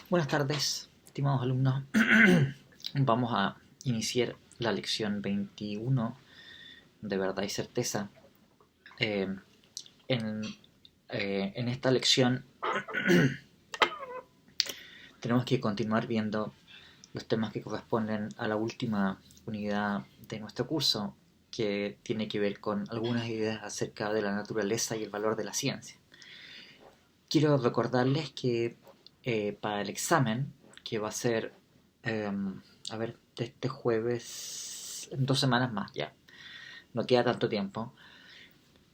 Buenas tardes, estimados alumnos. Vamos a iniciar la lección 21 de verdad y certeza. Eh, en, en esta lección tenemos que continuar viendo los temas que corresponden a la última unidad de nuestro curso, que tiene que ver con algunas ideas acerca de la naturaleza y el valor de la ciencia. Quiero recordarles que para el examen, que va a ser, de este jueves, en 2 semanas más ya, no queda tanto tiempo,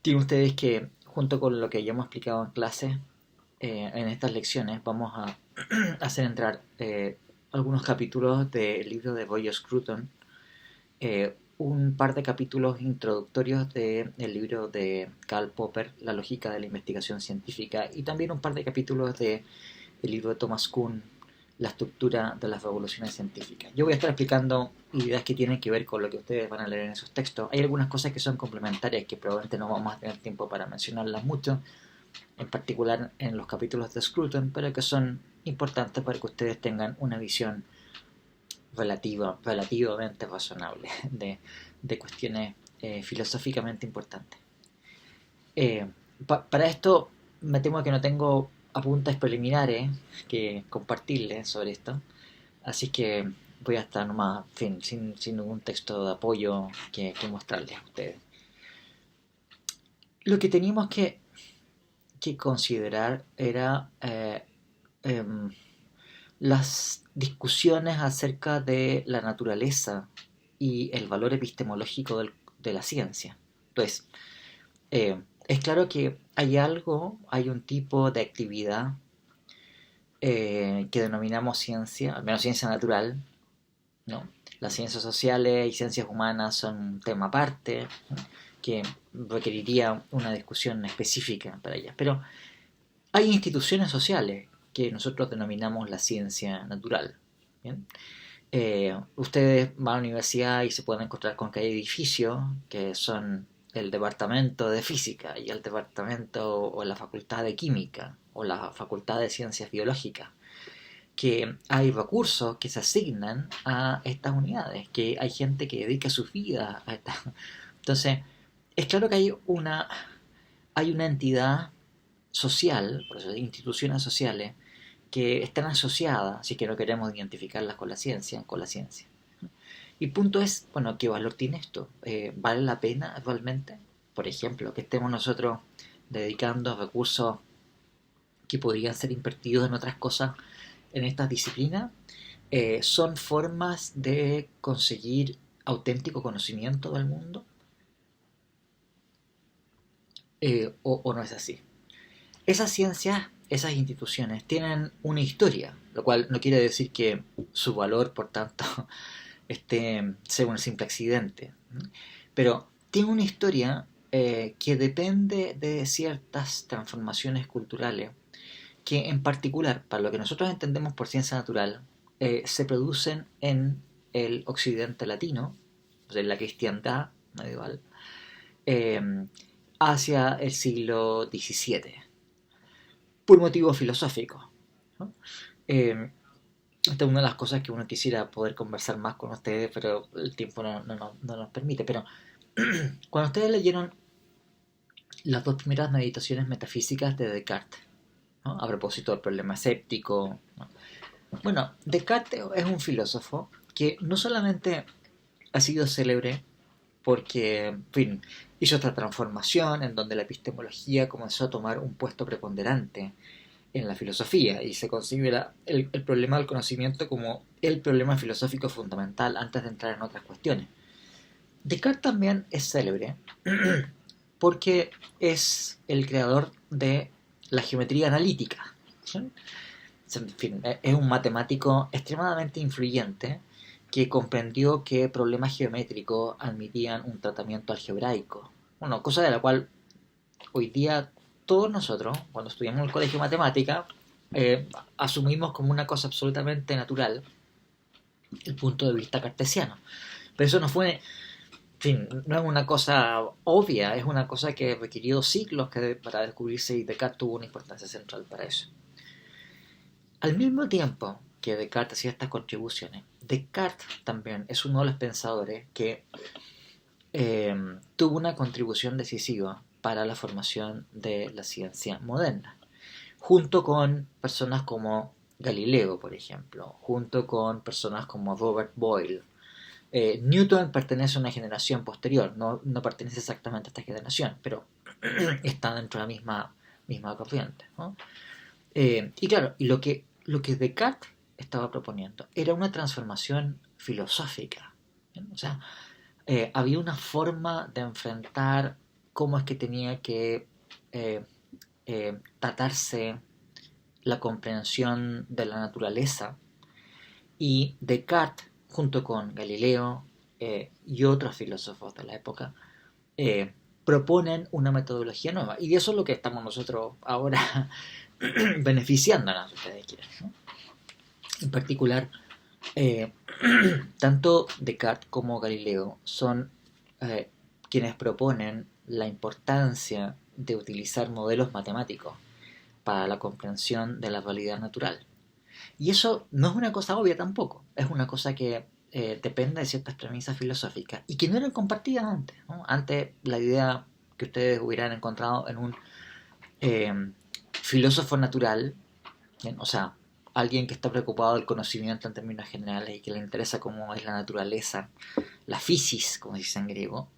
tienen ustedes que, junto con lo que ya hemos explicado en clase, en estas lecciones, vamos a hacer entrar algunos capítulos del libro de Roger Scruton, un par de capítulos introductorios del libro de Karl Popper, La lógica de la investigación científica, y también un par de capítulos del libro de Thomas Kuhn, La estructura de las revoluciones científicas. Yo voy a estar explicando ideas que tienen que ver con lo que ustedes van a leer en esos textos. Hay algunas cosas que son complementarias que probablemente no vamos a tener tiempo para mencionarlas mucho, en particular en los capítulos de Scruton, pero que son importantes para que ustedes tengan una visión relativamente razonable de cuestiones filosóficamente importantes. Para esto me temo que no tengo apuntes preliminares que compartirles sobre esto, así que voy a estar nomás, en fin, sin ningún texto de apoyo que mostrarles a ustedes. Lo que teníamos que considerar era las discusiones acerca de la naturaleza y el valor epistemológico de la ciencia. Entonces, es claro que hay un tipo de actividad que denominamos ciencia, al menos ciencia natural, ¿no? Las ciencias sociales y ciencias humanas son un tema aparte, ¿no?, que requeriría una discusión específica para ellas. Pero hay instituciones sociales que nosotros denominamos la ciencia natural. ¿Bien? Ustedes van a la universidad y se pueden encontrar con que hay edificios que son el departamento de física y el departamento o la facultad de química o la facultad de ciencias biológicas, que hay recursos que se asignan a estas unidades, que hay gente que dedica su vida a estas. Entonces, es claro que hay una entidad social, por eso instituciones sociales, que están asociadas, si es que no queremos identificarlas con la ciencia, Y el punto es, bueno, ¿qué valor tiene esto? ¿Vale la pena actualmente? Por ejemplo, que estemos nosotros dedicando recursos que podrían ser invertidos en otras cosas en estas disciplinas. ¿Son formas de conseguir auténtico conocimiento del mundo? ¿O no es así? Esas ciencias, esas instituciones tienen una historia, lo cual no quiere decir que su valor, por tanto, sea un simple accidente. Pero tiene una historia que depende de ciertas transformaciones culturales que, en particular, para lo que nosotros entendemos por ciencia natural, se producen en el occidente latino, o sea, en la cristiandad medieval, eh, hacia el siglo XVII, por motivos filosóficos, ¿no? Esta es una de las cosas que uno quisiera poder conversar más con ustedes, pero el tiempo no nos permite. Pero cuando ustedes leyeron las dos primeras meditaciones metafísicas de Descartes, ¿no?, a propósito del problema escéptico, ¿no? Bueno, Descartes es un filósofo que no solamente ha sido célebre porque, en fin, hizo esta transformación en donde la epistemología comenzó a tomar un puesto preponderante en la filosofía y se considera el problema del conocimiento como el problema filosófico fundamental antes de entrar en otras cuestiones. Descartes también es célebre porque es el creador de la geometría analítica, ¿sí? En fin, es un matemático extremadamente influyente que comprendió que problemas geométricos admitían un tratamiento algebraico. Bueno, cosa de la cual hoy día todos nosotros, cuando estudiamos en el colegio de matemática, asumimos como una cosa absolutamente natural el punto de vista cartesiano. Pero eso no fue, en fin, no es una cosa obvia, es una cosa que requirió siglos para descubrirse, y Descartes tuvo una importancia central para eso. Al mismo tiempo que Descartes hacía estas contribuciones, Descartes también es uno de los pensadores que tuvo una contribución decisiva para la formación de la ciencia moderna, junto con personas como Galileo, por ejemplo, junto con personas como Robert Boyle. Newton pertenece a una generación posterior, no pertenece exactamente a esta generación, pero está dentro de la misma corriente, ¿no? Y claro, lo que Descartes estaba proponiendo era una transformación filosófica. ¿Bien? O sea, había una forma de enfrentar cómo es que tenía que tratarse la comprensión de la naturaleza, y Descartes, junto con Galileo y otros filósofos de la época, proponen una metodología nueva. Y eso es lo que estamos nosotros ahora beneficiándonos, si ustedes quieren, ¿no? En particular, eh, tanto Descartes como Galileo son quienes proponen la importancia de utilizar modelos matemáticos para la comprensión de la realidad natural. Y eso no es una cosa obvia tampoco, es una cosa que depende de ciertas premisas filosóficas y que no eran compartidas antes, ¿no? Antes la idea que ustedes hubieran encontrado en un eh, filósofo natural, ¿bien? O sea, alguien que está preocupado del conocimiento en términos generales y que le interesa cómo es la naturaleza, la physis, como se dice en griego,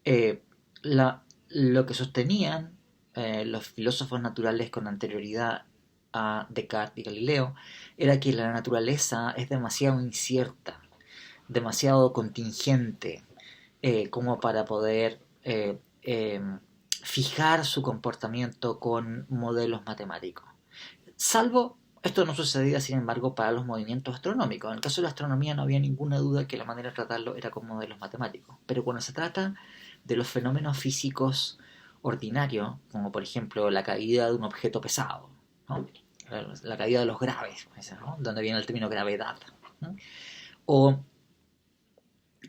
eh, lo que sostenían los filósofos naturales con anterioridad a Descartes y Galileo era que la naturaleza es demasiado incierta, demasiado contingente, como para poder fijar su comportamiento con modelos matemáticos. Salvo, esto no sucedía sin embargo para los movimientos astronómicos. En el caso de la astronomía no había ninguna duda que la manera de tratarlo era con modelos matemáticos. Pero cuando se trata de los fenómenos físicos ordinarios, como por ejemplo la caída de un objeto pesado, ¿no? La caída de los graves, ¿no? Donde viene el término gravedad, ¿no? O,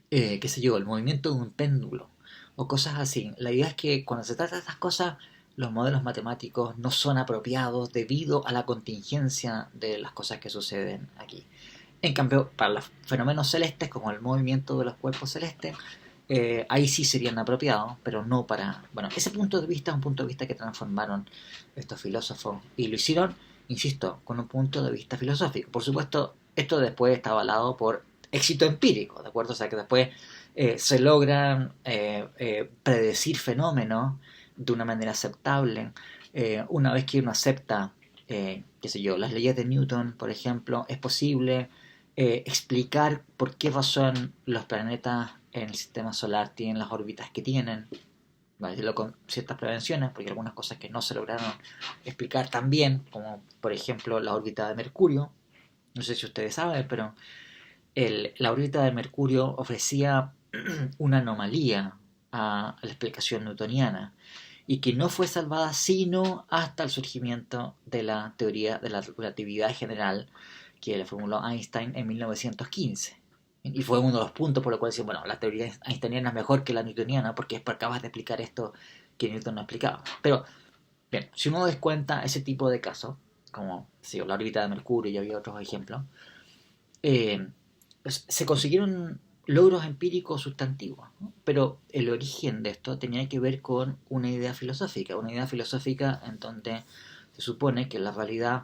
qué sé yo, el movimiento de un péndulo, o cosas así. La idea es que cuando se trata de estas cosas, los modelos matemáticos no son apropiados debido a la contingencia de las cosas que suceden aquí. En cambio, para los fenómenos celestes, como el movimiento de los cuerpos celestes, ahí sí serían apropiados, pero no para... Bueno, ese punto de vista es un punto de vista que transformaron estos filósofos y lo hicieron, insisto, con un punto de vista filosófico. Por supuesto, esto después está avalado por éxito empírico, ¿de acuerdo? O sea que después se logran predecir fenómenos de una manera aceptable. Una vez que uno acepta, qué sé yo, las leyes de Newton, por ejemplo, es posible explicar por qué razón los planetas en el sistema solar tienen las órbitas que tienen, ¿vale? Decirlo con ciertas prevenciones, porque hay algunas cosas que no se lograron explicar tan bien, como por ejemplo la órbita de Mercurio. No sé si ustedes saben, pero la órbita de Mercurio ofrecía una anomalía a la explicación newtoniana y que no fue salvada sino hasta el surgimiento de la teoría de la relatividad general que la formuló Einstein en 1915. Y fue uno de los puntos por los cuales decían, bueno, la teoría einsteiniana es mejor que la newtoniana porque es capaz de explicar esto que Newton no explicaba. Pero, bien, si uno descuenta ese tipo de casos, como sí, la órbita de Mercurio y había otros ejemplos, eh, se consiguieron logros empíricos sustantivos, ¿no? Pero el origen de esto tenía que ver con una idea filosófica en donde se supone que la realidad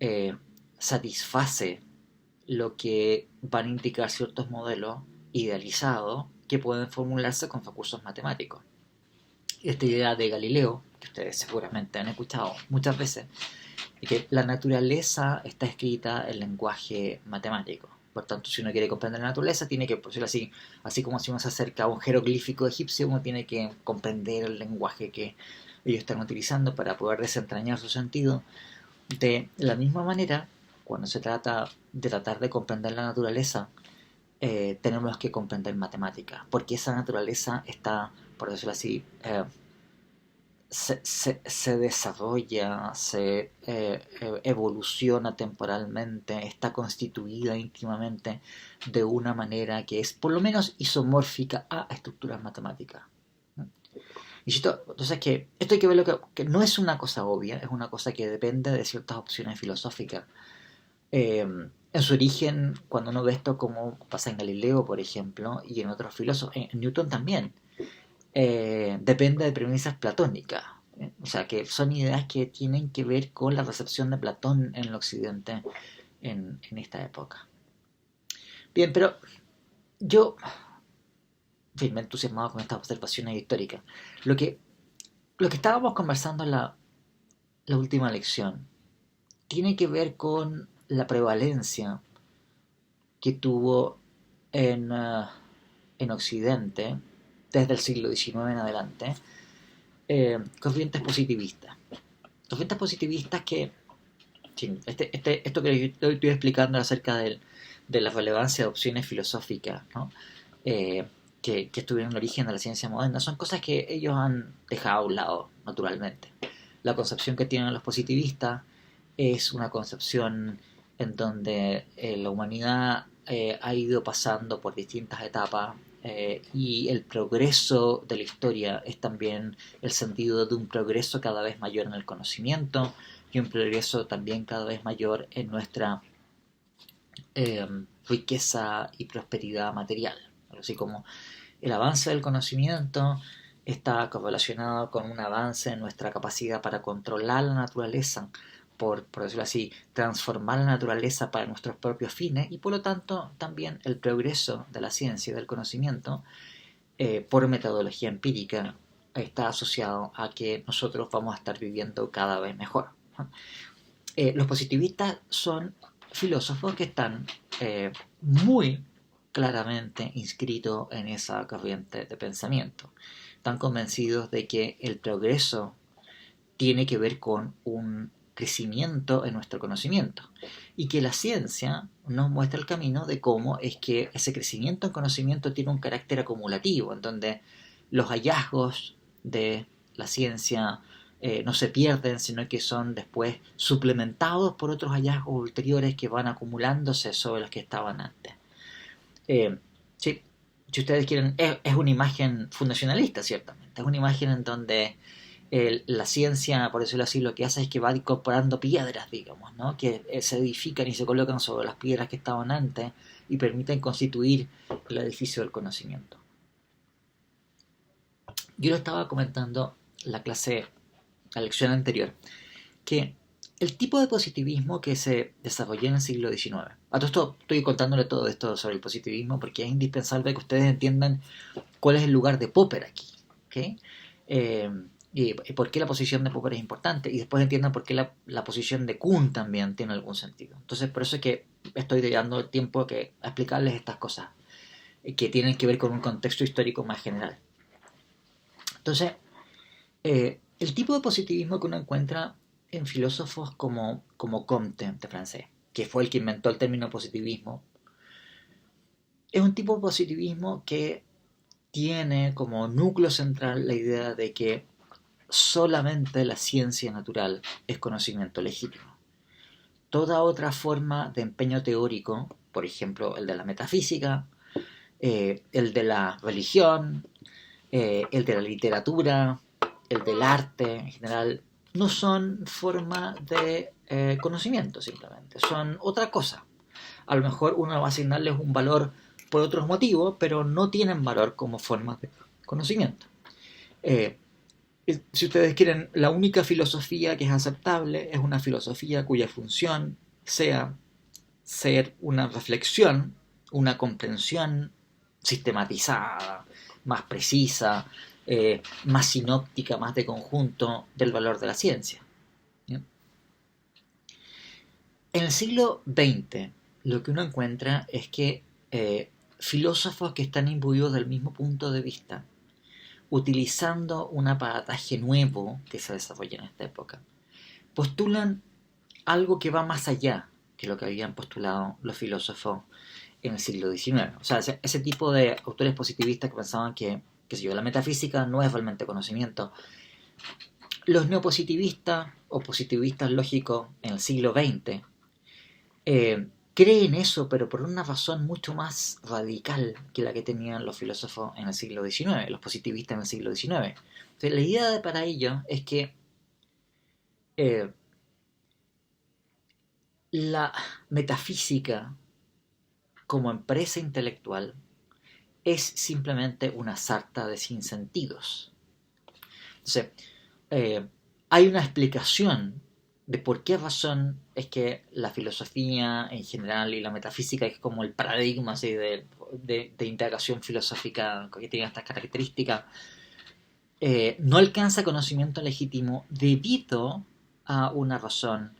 eh, satisface lo que van a indicar ciertos modelos idealizados que pueden formularse con recursos matemáticos. Esta idea de Galileo, que ustedes seguramente han escuchado muchas veces, es que la naturaleza está escrita en lenguaje matemático. Por tanto, si uno quiere comprender la naturaleza, tiene que, por decirlo así como si uno se acerca a un jeroglífico egipcio, uno tiene que comprender el lenguaje que ellos están utilizando para poder desentrañar su sentido. De la misma manera, cuando se trata de tratar de comprender la naturaleza, tenemos que comprender matemáticas, porque esa naturaleza está, por decirlo así, se desarrolla, se evoluciona temporalmente, está constituida íntimamente de una manera que es por lo menos isomórfica a estructuras matemáticas. Insisto, entonces que esto hay que verlo que no es una cosa obvia, es una cosa que depende de ciertas opciones filosóficas. En su origen, cuando uno ve esto como pasa en Galileo, por ejemplo, y en otros filósofos, en Newton también, depende de premisas platónicas. O sea, que son ideas que tienen que ver con la recepción de Platón en el occidente en esta época. Bien, pero yo, en fin, me he entusiasmado con estas observaciones históricas. Lo que, lo que estábamos conversando en la última lección tiene que ver con la prevalencia que tuvo en Occidente, desde el siglo XIX en adelante, corrientes positivistas. Corrientes positivistas que, sí, esto que yo estoy explicando acerca de la relevancia de opciones filosóficas, ¿no? Que estuvieron en el origen de la ciencia moderna, son cosas que ellos han dejado a un lado, naturalmente. La concepción que tienen los positivistas es una concepción en donde la humanidad ha ido pasando por distintas etapas y el progreso de la historia es también el sentido de un progreso cada vez mayor en el conocimiento y un progreso también cada vez mayor en nuestra eh, riqueza y prosperidad material. Así como el avance del conocimiento está correlacionado con un avance en nuestra capacidad para controlar la naturaleza, por decirlo así, transformar la naturaleza para nuestros propios fines y por lo tanto también el progreso de la ciencia y del conocimiento por metodología empírica está asociado a que nosotros vamos a estar viviendo cada vez mejor. Los positivistas son filósofos que están muy claramente inscritos en esa corriente de pensamiento. Están convencidos de que el progreso tiene que ver con un crecimiento en nuestro conocimiento y que la ciencia nos muestra el camino de cómo es que ese crecimiento en conocimiento tiene un carácter acumulativo, en donde los hallazgos de la ciencia no se pierden, sino que son después suplementados por otros hallazgos ulteriores que van acumulándose sobre los que estaban antes. Sí, si ustedes quieren, es una imagen fundacionalista, ciertamente. Es una imagen en donde la ciencia, por decirlo así, lo que hace es que va incorporando piedras, digamos, ¿no? Que se edifican y se colocan sobre las piedras que estaban antes y permiten constituir el edificio del conocimiento. Yo lo estaba comentando en la lección anterior, que el tipo de positivismo que se desarrolló en el siglo XIX. A todo esto estoy contándole todo esto sobre el positivismo porque es indispensable que ustedes entiendan cuál es el lugar de Popper aquí. ¿Okay? Y por qué la posición de Popper es importante y después entiendan por qué la posición de Kuhn también tiene algún sentido. Entonces por eso es que estoy dedicando el tiempo a explicarles estas cosas que tienen que ver con un contexto histórico más general. Entonces, el tipo de positivismo que uno encuentra en filósofos como Comte, de francés, que fue el que inventó el término positivismo, es un tipo de positivismo que tiene como núcleo central la idea de que solamente la ciencia natural es conocimiento legítimo. Toda otra forma de empeño teórico, por ejemplo el de la metafísica, el de la religión, el de la literatura, el del arte en general, no son forma de conocimiento simplemente, son otra cosa. A lo mejor uno va a asignarles un valor por otros motivos, pero no tienen valor como formas de conocimiento. Eh, si ustedes quieren, la única filosofía que es aceptable es una filosofía cuya función sea ser una reflexión, una comprensión sistematizada, más precisa, más sinóptica, más de conjunto del valor de la ciencia. ¿Bien? En el siglo XX lo que uno encuentra es que filósofos que están imbuidos del mismo punto de vista, utilizando un aparataje nuevo que se desarrolla en esta época, postulan algo que va más allá que lo que habían postulado los filósofos en el siglo XIX. O sea, ese tipo de autores positivistas que pensaban que la metafísica no es realmente conocimiento. Los neopositivistas o positivistas lógicos en el siglo XX cree en eso, pero por una razón mucho más radical que la que tenían los filósofos en el siglo XIX, los positivistas en el siglo XIX. Entonces, la idea para ellos es que eh, la metafísica como empresa intelectual es simplemente una sarta de sinsentidos. Entonces, eh, hay una explicación de por qué razón es que la filosofía en general y la metafísica, que es como el paradigma así de integración filosófica que tiene estas características, no alcanza conocimiento legítimo debido a una razón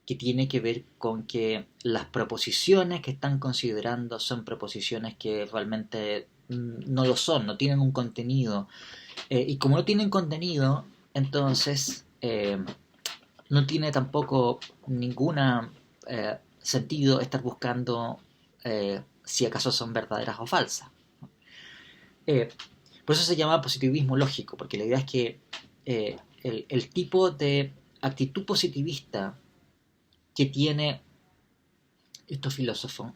que tiene que ver con que las proposiciones que están considerando son proposiciones que realmente no lo son, no tienen un contenido. Y como no tienen contenido, entonces no tiene tampoco ningún sentido estar buscando si acaso son verdaderas o falsas. Eh, por eso se llama positivismo lógico, porque la idea es que el tipo de actitud positivista que tiene estos filósofos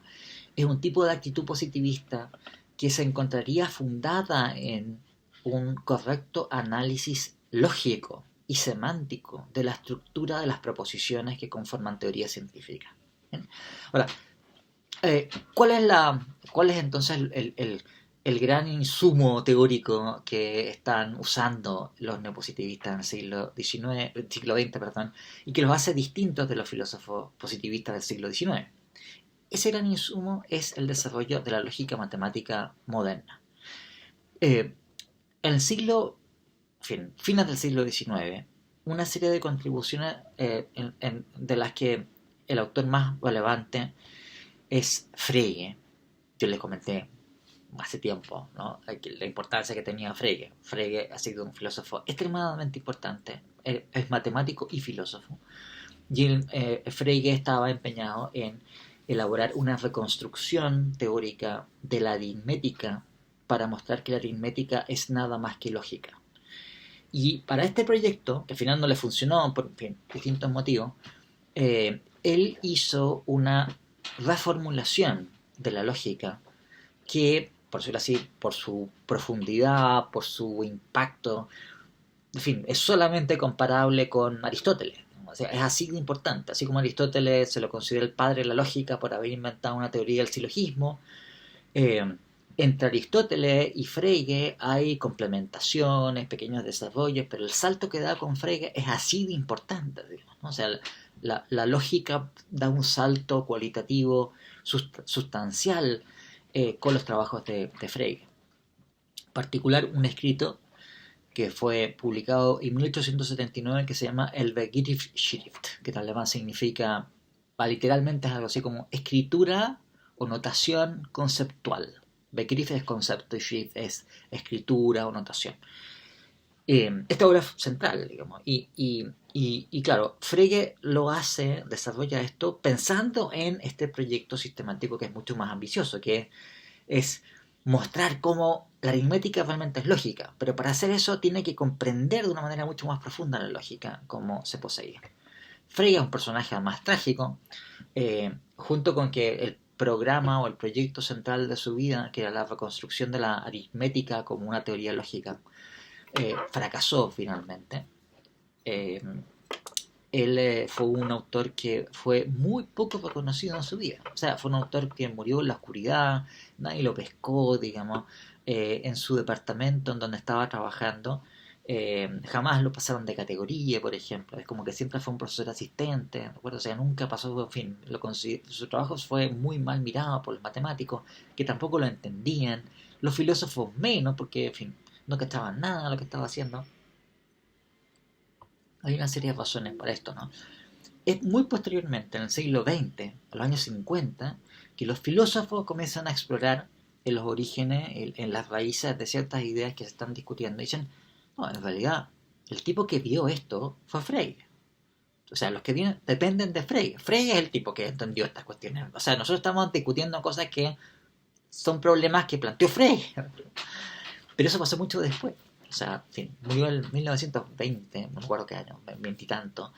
es un tipo de actitud positivista que se encontraría fundada en un correcto análisis lógico y semántico de la estructura de las proposiciones que conforman teoría científica. ¿Bien? Ahora, ¿cuál es entonces el gran insumo teórico que están usando los neopositivistas en el siglo XX, perdón, y que los hace distintos de los filósofos positivistas del siglo XIX? Ese gran insumo es el desarrollo de la lógica matemática moderna. En el fines del siglo XIX, una serie de contribuciones de las que el autor más relevante es Frege. Yo les comenté hace tiempo, ¿no?, la importancia que tenía Frege. Frege ha sido un filósofo extremadamente importante, es matemático y filósofo. Y Frege estaba empeñado en elaborar una reconstrucción teórica de la aritmética para mostrar que la aritmética es nada más que lógica. Y para este proyecto, que al final no le funcionó por distintos motivos, él hizo una reformulación de la lógica que, por decirlo así, por su profundidad, por su impacto, en fin, es solamente comparable con Aristóteles. O sea, es así de importante. Así como Aristóteles se lo considera el padre de la lógica por haber inventado una teoría del silogismo, eh, entre Aristóteles y Frege hay complementaciones, pequeños desarrollos, pero el salto que da con Frege es así de importante, digamos, ¿no? O sea, la lógica da un salto cualitativo sustancial con los trabajos de Frege. En particular, un escrito que fue publicado en 1879 que se llama el Begriffsschrift, que en alemán significa, literalmente es algo así como escritura o notación conceptual. Begriff es concepto y Schrift es escritura o notación. Esta obra es central, digamos, y claro, Frege lo hace, desarrolla esto pensando en este proyecto sistemático que es mucho más ambicioso, que es mostrar cómo la aritmética realmente es lógica, pero para hacer eso tiene que comprender de una manera mucho más profunda la lógica, cómo se poseía. Frege es un personaje más trágico, junto con que el programa o el proyecto central de su vida, que era la reconstrucción de la aritmética como una teoría lógica, fracasó finalmente. Él fue un autor que fue muy poco reconocido en su vida. O sea, fue un autor que murió en la oscuridad, nadie lo pescó, digamos, en su departamento en donde estaba trabajando. Jamás lo pasaron de categoría, por ejemplo. Es como que siempre fue un profesor asistente, ¿recuerdo? O sea, nunca pasó, en fin, su trabajo fue muy mal mirado por los matemáticos, que tampoco lo entendían. Los filósofos menos, porque, en fin, no cachaban nada de lo que estaba haciendo. Hay una serie de razones para esto, ¿no? Es muy posteriormente, en el siglo XX, a los años 50, que los filósofos comienzan a explorar en los orígenes, en las raíces de ciertas ideas que se están discutiendo. Y dicen, no, en realidad, el tipo que vio esto fue Frege. O sea, los que vienen dependen de Frege. Frege es el tipo que entendió estas cuestiones. O sea, nosotros estamos discutiendo cosas que son problemas que planteó Frege. Pero eso pasó mucho después. O sea, en fin, murió en 1920, no recuerdo qué año, veintitantos.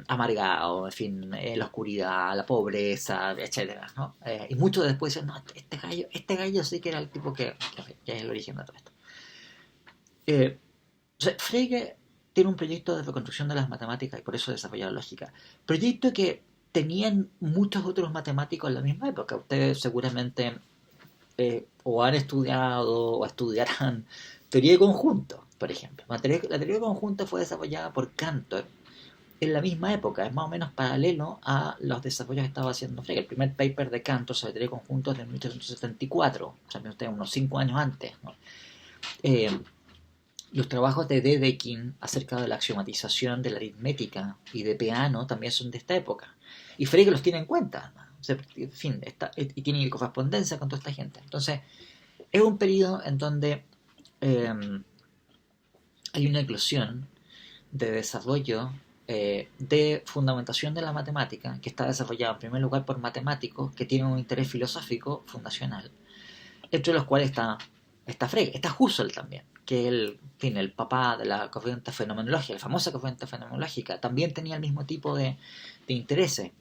amargado, en fin, la oscuridad, la pobreza, etcétera, ¿no? Y muchos después dicen, no, este gallo sí que era el tipo que es el origen de todo esto. O sea, Frege tiene un proyecto de reconstrucción de las matemáticas y por eso desarrolló la lógica. Proyecto que tenían muchos otros matemáticos en la misma época. Ustedes seguramente o han estudiado o estudiarán teoría de conjuntos, por ejemplo. La teoría de conjuntos fue desarrollada por Cantor en la misma época, es más o menos paralelo a los desarrollos que estaba haciendo Frege. El primer paper de Cantor sobre teoría de conjuntos es de 1874, o sea, unos 5 años antes, ¿no? Eh, los trabajos de Dedekind acerca de la axiomatización de la aritmética y de Peano también son de esta época. Y Frege los tiene en cuenta, ¿no? O sea, en fin, y tiene correspondencia con toda esta gente. Entonces, es un periodo en donde eh, hay una eclosión de desarrollo de fundamentación de la matemática que está desarrollada en primer lugar por matemáticos que tienen un interés filosófico fundacional, entre los cuales está Frege, está Husserl también, que es el papá de la corriente fenomenológica, la famosa corriente fenomenológica, también tenía el mismo tipo de intereses.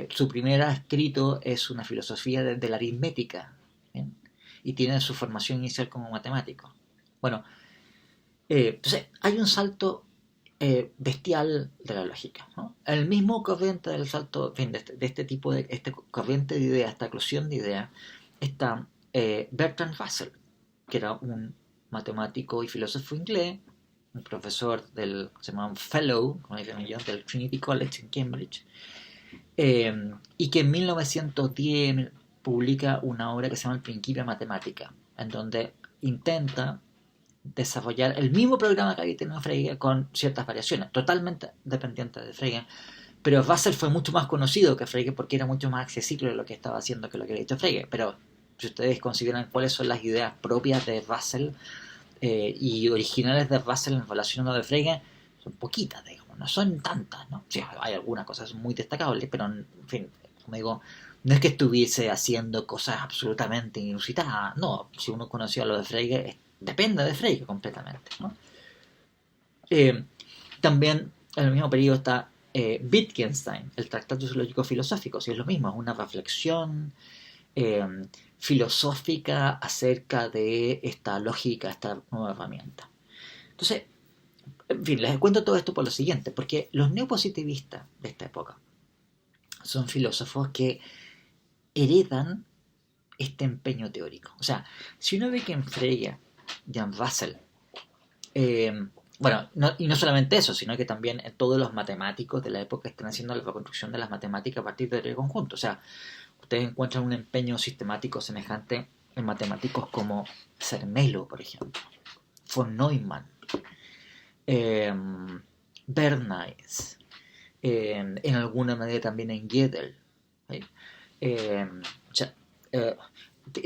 Su primer escrito es una filosofía de la aritmética, ¿bien? Y tiene su formación inicial como matemático. Bueno, entonces hay un salto bestial de la lógica, ¿no? El mismo corriente del salto, en fin, de este tipo de corriente de ideas, esta eclosión de ideas, está Bertrand Russell, que era un matemático y filósofo inglés, un profesor se llama un fellow, como dicen ellos, del Trinity College en Cambridge, y que en 1910 publica una obra que se llama El Principio de Matemática, en donde intenta desarrollar el mismo programa que había tenido Frege con ciertas variaciones, totalmente dependientes de Frege, pero Russell fue mucho más conocido que Frege porque era mucho más accesible lo que estaba haciendo que lo que había hecho Frege. Pero si ustedes consideran cuáles son las ideas propias de Russell y originales de Russell en relación a lo de Frege, son poquitas, digamos, no son tantas, ¿no? Sí, hay algunas cosas muy destacables, pero en fin, como digo, no es que estuviese haciendo cosas absolutamente inusitadas, no, si uno conocía lo de Frege, depende de Frege completamente, ¿no? Eh, También en el mismo periodo está Wittgenstein, el Tratado Sociológico Filosófico, si es lo mismo, es una reflexión eh, filosófica acerca de esta lógica, esta nueva herramienta. Entonces, en fin, les cuento todo esto por lo siguiente, porque los neopositivistas de esta época son filósofos que heredan este empeño teórico. O sea, si uno ve que en Frege y en Russell bueno, y no solamente eso, sino que también todos los matemáticos de la época están haciendo la reconstrucción de las matemáticas a partir del conjunto. O sea, ustedes encuentran un empeño sistemático semejante en matemáticos como Zermelo, por ejemplo, von Neumann, eh, Bernays, en alguna medida también en Gödel. ¿Sí? O sea,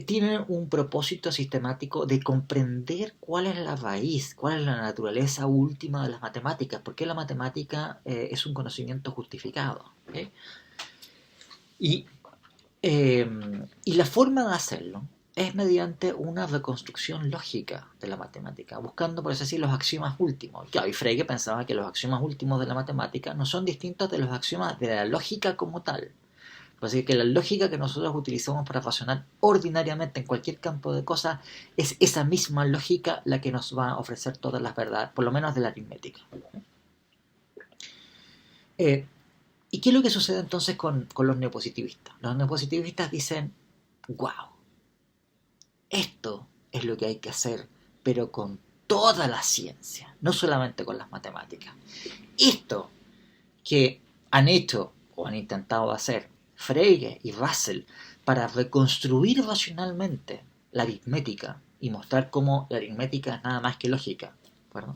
tienen un propósito sistemático de comprender cuál es la raíz, cuál es la naturaleza última de las matemáticas, porque la matemática es un conocimiento justificado. ¿Okay? Y, eh, y la forma de hacerlo es mediante una reconstrucción lógica de la matemática, buscando, por así decirlo, los axiomas últimos. Claro, y Frege pensaba que los axiomas últimos de la matemática no son distintos de los axiomas de la lógica como tal. Así que la lógica que nosotros utilizamos para razonar ordinariamente en cualquier campo de cosas es esa misma lógica la que nos va a ofrecer todas las verdades, por lo menos de la aritmética. ¿Y qué es lo que sucede entonces con los neopositivistas? Los neopositivistas dicen, wow, esto es lo que hay que hacer, pero con toda la ciencia, no solamente con las matemáticas. Esto que han hecho o han intentado hacer Frege y Russell para reconstruir racionalmente la aritmética y mostrar cómo la aritmética es nada más que lógica. ¿Verdad?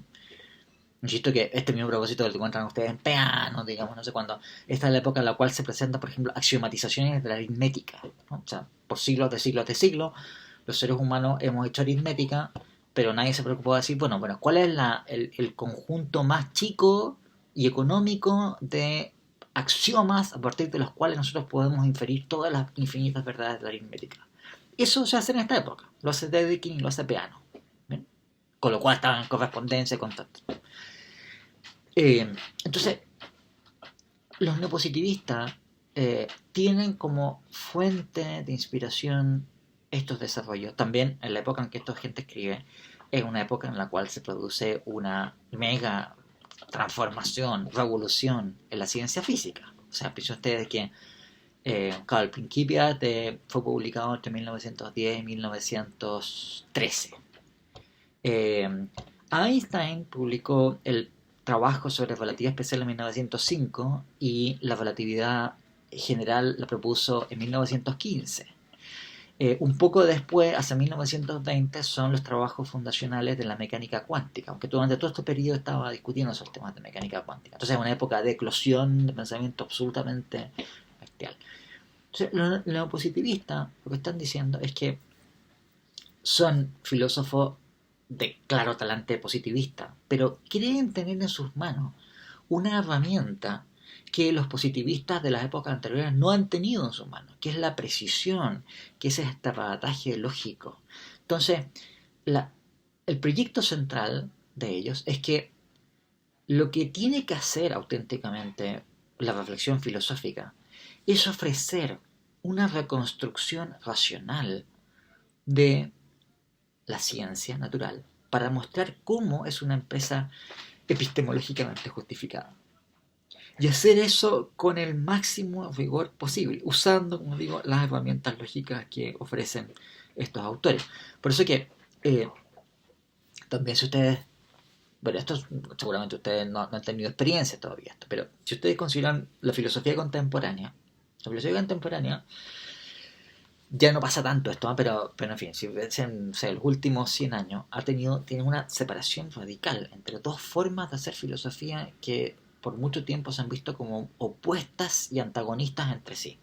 Insisto que este mismo propósito lo encuentran ustedes en Peano, digamos, no sé cuándo. Esta es la época en la cual se presenta, por ejemplo, axiomatizaciones de la aritmética, ¿no? O sea, por siglos de siglos, los seres humanos hemos hecho aritmética, pero nadie se preocupó de decir, bueno, ¿cuál es el conjunto más chico y económico de axiomas a partir de los cuales nosotros podemos inferir todas las infinitas verdades de la aritmética? Eso se hace en esta época, lo hace Dedekind y lo hace Peano, ¿bien? Con lo cual estaban en correspondencia, contacto. Entonces, los neopositivistas tienen como fuente de inspiración estos desarrollos. También en la época en que esta gente escribe, es una época en la cual se produce una mega transformación, revolución en la ciencia física. O sea, piensen ustedes que claro, el Principiat fue publicado entre 1910 y 1913. Eh, Einstein publicó el trabajo sobre relatividad especial en 1905 y la relatividad general la propuso en 1915. Un poco después, hacia 1920, son los trabajos fundacionales de la mecánica cuántica, aunque durante todo este periodo estaba discutiendo esos temas de mecánica cuántica. Entonces es una época de eclosión de pensamiento absolutamente bestial. Entonces, los neopositivistas lo que están diciendo es que son filósofos de claro talante positivista, pero creen tener en sus manos una herramienta que los positivistas de las épocas anteriores no han tenido en sus manos, que es la precisión, que es este aparataje lógico. Entonces, el proyecto central de ellos es que lo que tiene que hacer auténticamente la reflexión filosófica es ofrecer una reconstrucción racional de la ciencia natural para mostrar cómo es una empresa epistemológicamente justificada. Y hacer eso con el máximo rigor posible, usando, como digo, las herramientas lógicas que ofrecen estos autores. Por eso que también si ustedes, bueno, esto seguramente ustedes no han tenido experiencia todavía, esto, pero si ustedes consideran la filosofía contemporánea ya no pasa tanto esto, ¿eh? Pero en fin, si ves en los últimos 100 años, tiene una separación radical entre dos formas de hacer filosofía que por mucho tiempo se han visto como opuestas y antagonistas entre sí.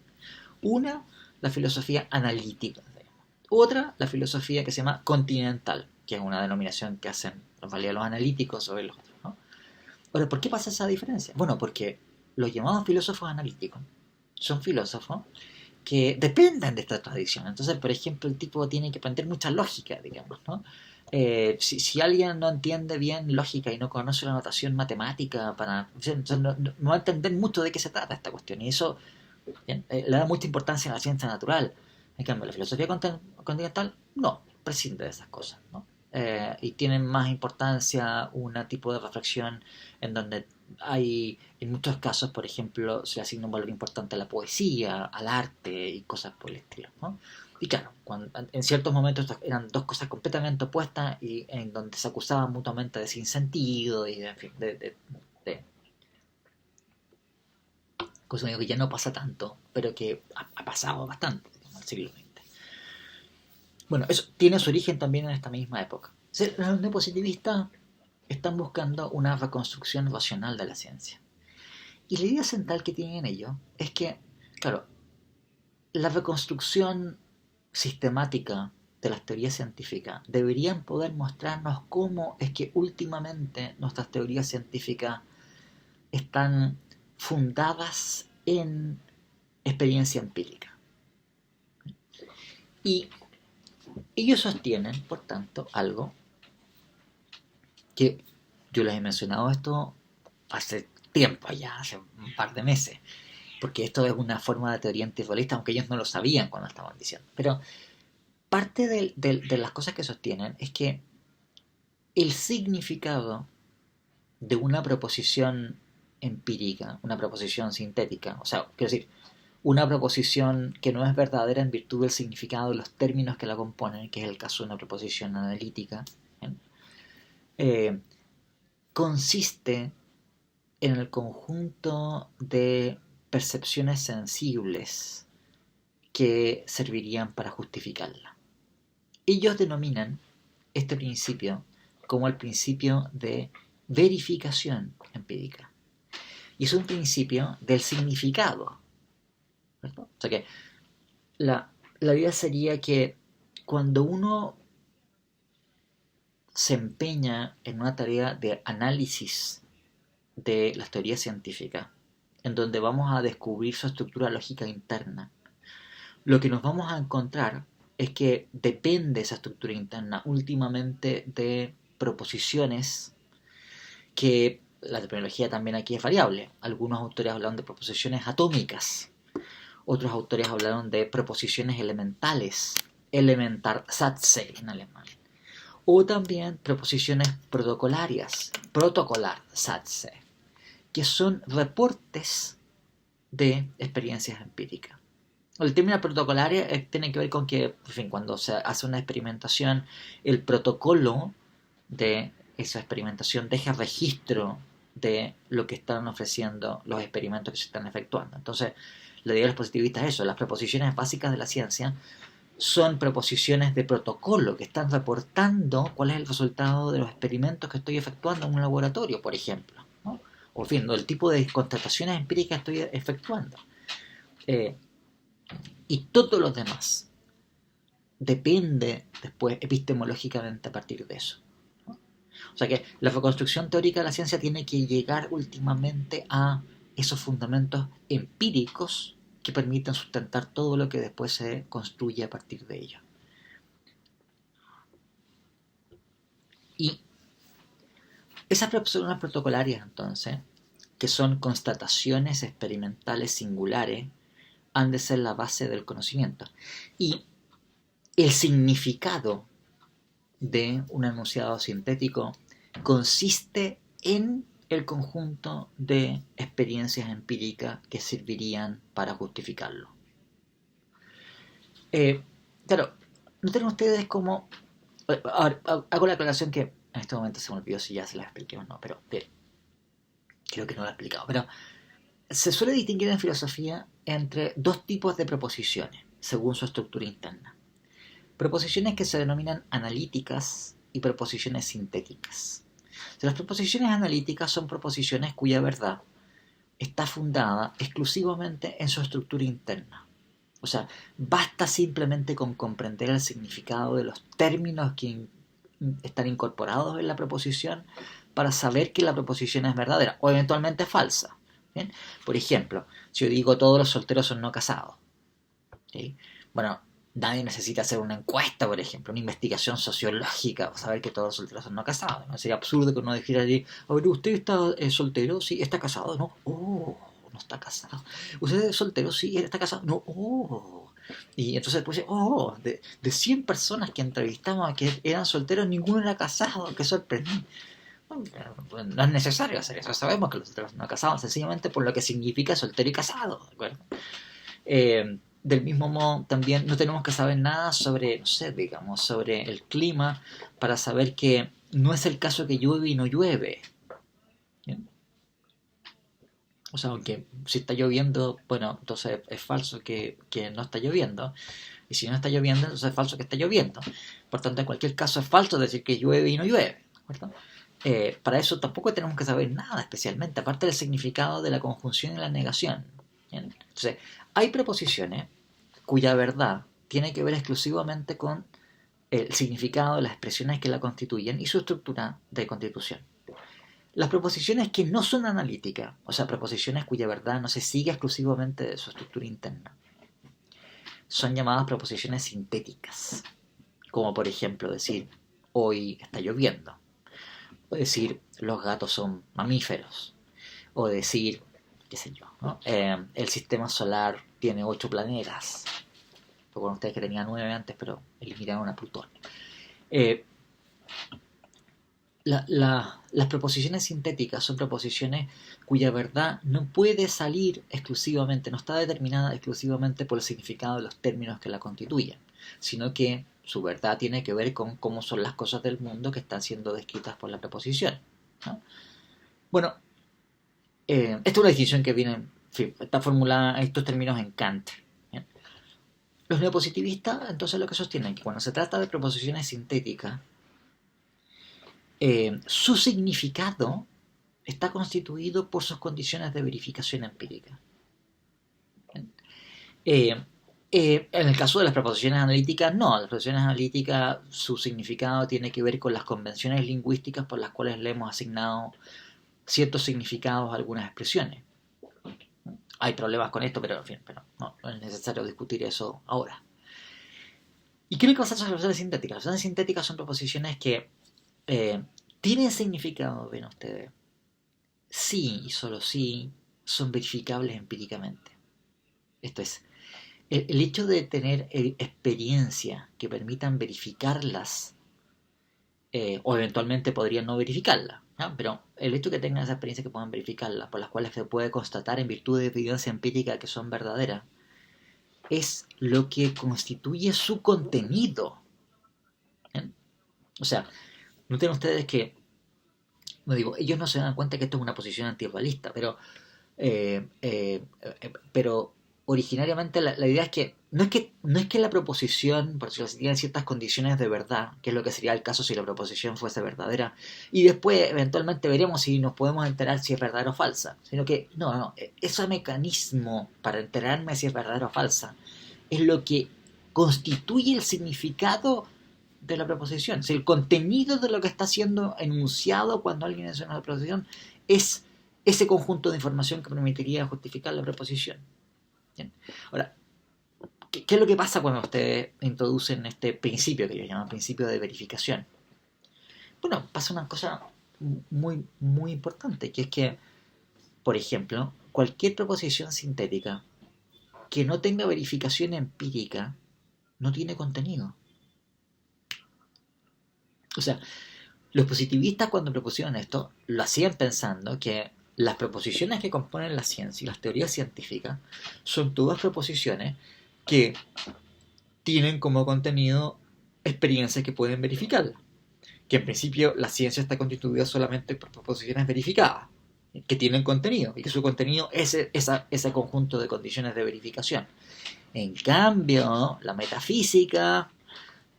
Una, la filosofía analítica. Otra, la filosofía que se llama continental, que es una denominación que hacen en realidad los analíticos sobre los otros, ¿no? Ahora, ¿por qué pasa esa diferencia? Bueno, porque los llamados filósofos analíticos son filósofos que dependen de esta tradición. Entonces, por ejemplo, el tipo tiene que aprender mucha lógica, digamos, ¿no? Si alguien no entiende bien lógica y no conoce la notación matemática, no va a entender mucho de qué se trata esta cuestión. Y eso bien, le da mucha importancia a la ciencia natural. En cambio, la filosofía continental no, prescinde de esas cosas, ¿no? Y tienen más importancia un tipo de reflexión en donde hay, en muchos casos, por ejemplo, se le asigna un valor importante a la poesía, al arte y cosas por el estilo, ¿no? Y claro, en ciertos momentos eran dos cosas completamente opuestas y en donde se acusaban mutuamente de sinsentido y de, en fin, de cosa que ya no pasa tanto, pero que ha pasado bastante en el siglo XX. Bueno, eso tiene su origen también en esta misma época. Los neopositivistas están buscando una reconstrucción racional de la ciencia. Y la idea central que tienen ellos es que, claro, la reconstrucción sistemática de las teorías científicas deberían poder mostrarnos cómo es que últimamente nuestras teorías científicas están fundadas en experiencia empírica. Y ellos sostienen, por tanto, algo que yo les he mencionado esto hace tiempo ya, hace un par de meses, porque esto es una forma de teoría antirrealista, aunque ellos no lo sabían cuando estaban diciendo. Pero parte de las cosas que sostienen es que el significado de una proposición empírica, una proposición sintética, o sea, quiero decir, una proposición que no es verdadera en virtud del significado de los términos que la componen, que es el caso de una proposición analítica, eh, consiste en el conjunto de percepciones sensibles que servirían para justificarla. Ellos denominan este principio como el principio de verificación empírica. Y es un principio del significado, ¿cierto? O sea que la idea sería que cuando uno se empeña en una tarea de análisis de las teorías científicas, en donde vamos a descubrir su estructura lógica interna, lo que nos vamos a encontrar es que depende esa estructura interna últimamente de proposiciones que la terminología también aquí es variable. Algunos autores hablaron de proposiciones atómicas, otros autores hablaron de proposiciones elementales, Elementarsätze en alemán, o también proposiciones protocolarias, Protokollarsätze, que son reportes de experiencias empíricas. El término protocolaria tiene que ver con que, en fin, cuando se hace una experimentación, el protocolo de esa experimentación deja registro de lo que están ofreciendo los experimentos que se están efectuando. Entonces, la idea de los positivistas es eso: las proposiciones básicas de la ciencia son proposiciones de protocolo que están reportando cuál es el resultado de los experimentos que estoy efectuando en un laboratorio, por ejemplo, ¿no? O en fin, el tipo de constataciones empíricas que estoy efectuando. Y todo lo demás depende después epistemológicamente a partir de eso. O sea que la reconstrucción teórica de la ciencia tiene que llegar últimamente a esos fundamentos empíricos que permiten sustentar todo lo que después se construye a partir de ello. Y esas proposiciones protocolarias, entonces, que son constataciones experimentales singulares, han de ser la base del conocimiento. Y el significado de un enunciado sintético consiste en el conjunto de experiencias empíricas que servirían para justificarlo. Claro, noten ustedes cómo... Ahora, hago la aclaración que en este momento se me olvidó si ya se la expliqué o no, pero bien, creo que no lo he explicado. Pero se suele distinguir en filosofía entre dos tipos de proposiciones, según su estructura interna. Proposiciones que se denominan analíticas y proposiciones sintéticas. Las proposiciones analíticas son proposiciones cuya verdad está fundada exclusivamente en su estructura interna. O sea, basta simplemente con comprender el significado de los términos que están incorporados en la proposición para saber que la proposición es verdadera o eventualmente falsa. ¿Bien? Por ejemplo, si yo digo todos los solteros son no casados, ¿sí? Bueno, nadie necesita hacer una encuesta, por ejemplo, una investigación sociológica para saber que todos los solteros son no casados, ¿no? Sería absurdo que uno dijera allí: a ver, ¿usted está soltero? Sí. ¿Está casado? No. Oh, no está casado. ¿Usted es soltero? Sí. ¿Está casado? No. Oh. Y entonces pues, de 100 personas que entrevistamos que eran solteros, ninguno era casado. Qué sorprendente. No es necesario hacer eso. Sabemos que los solteros no casados, sencillamente por lo que significa soltero y casado, ¿de acuerdo? Del mismo modo, también no tenemos que saber nada sobre, no sé, digamos, sobre el clima para saber que no es el caso que llueve y no llueve. ¿Bien? O sea, aunque si está lloviendo, bueno, entonces es falso que no está lloviendo. Y si no está lloviendo, entonces es falso que está lloviendo. Por tanto, en cualquier caso es falso decir que llueve y no llueve. ¿Cierto? Para eso tampoco tenemos que saber nada especialmente, aparte del significado de la conjunción y la negación. ¿Bien? Entonces, hay preposiciones cuya verdad tiene que ver exclusivamente con el significado de las expresiones que la constituyen y su estructura de constitución. Las proposiciones que no son analíticas, o sea, proposiciones cuya verdad no se sigue exclusivamente de su estructura interna, son llamadas proposiciones sintéticas, como por ejemplo decir hoy está lloviendo, o decir los gatos son mamíferos, o decir, qué sé yo, ¿no? El sistema solar tiene 8 planetas. Recuerden ustedes que tenía 9 antes, pero eliminaron a Plutón. Las proposiciones sintéticas son proposiciones cuya verdad no puede salir exclusivamente, no está determinada exclusivamente por el significado de los términos que la constituyen, sino que su verdad tiene que ver con cómo son las cosas del mundo que están siendo descritas por la proposición, ¿no? Bueno, esta es una distinción que viene, en fin, está formulada en estos términos en Kant. ¿Bien? Los neopositivistas entonces lo que sostienen es que cuando se trata de proposiciones sintéticas, su significado está constituido por sus condiciones de verificación empírica. En el caso de las proposiciones analíticas, no. Las proposiciones analíticas, su significado tiene que ver con las convenciones lingüísticas por las cuales le hemos asignado ciertos significados a algunas expresiones. Hay problemas con esto, pero en fin, no es necesario discutir eso ahora. ¿Y qué es lo que pasa con las proposiciones sintéticas? Las proposiciones sintéticas son proposiciones que tienen significado, ven ustedes, sí y solo sí son verificables empíricamente. Esto es, el hecho de tener experiencia que permitan verificarlas, o eventualmente podrían no verificarlas, ¿no? Pero el hecho de que tengan esa experiencia que puedan verificarlas, por las cuales se puede constatar en virtud de evidencia empírica que son verdaderas, es lo que constituye su contenido. ¿Eh? O sea, noten ustedes que, no digo, ellos no se dan cuenta que esto es una posición antirrealista, eh, eh, pero originariamente la idea es que no es que la proposición, por decirlo así, tiene ciertas condiciones de verdad, que es lo que sería el caso si la proposición fuese verdadera, y después eventualmente veremos si nos podemos enterar si es verdadera o falsa, sino que no, ese mecanismo para enterarme si es verdadera o falsa es lo que constituye el significado de la proposición. O sea, el contenido de lo que está siendo enunciado cuando alguien hace una proposición es ese conjunto de información que permitiría justificar la proposición. Bien. Ahora, ¿qué es lo que pasa cuando ustedes introducen este principio que ellos llaman principio de verificación? Bueno, pasa una cosa muy, muy importante, que es que, por ejemplo, cualquier proposición sintética que no tenga verificación empírica no tiene contenido. O sea, los positivistas cuando propusieron esto lo hacían pensando que las proposiciones que componen la ciencia y las teorías científicas son todas proposiciones que tienen como contenido experiencias que pueden verificarlas. Que en principio la ciencia está constituida solamente por proposiciones verificadas, que tienen contenido, y que su contenido es ese conjunto de condiciones de verificación. En cambio, la metafísica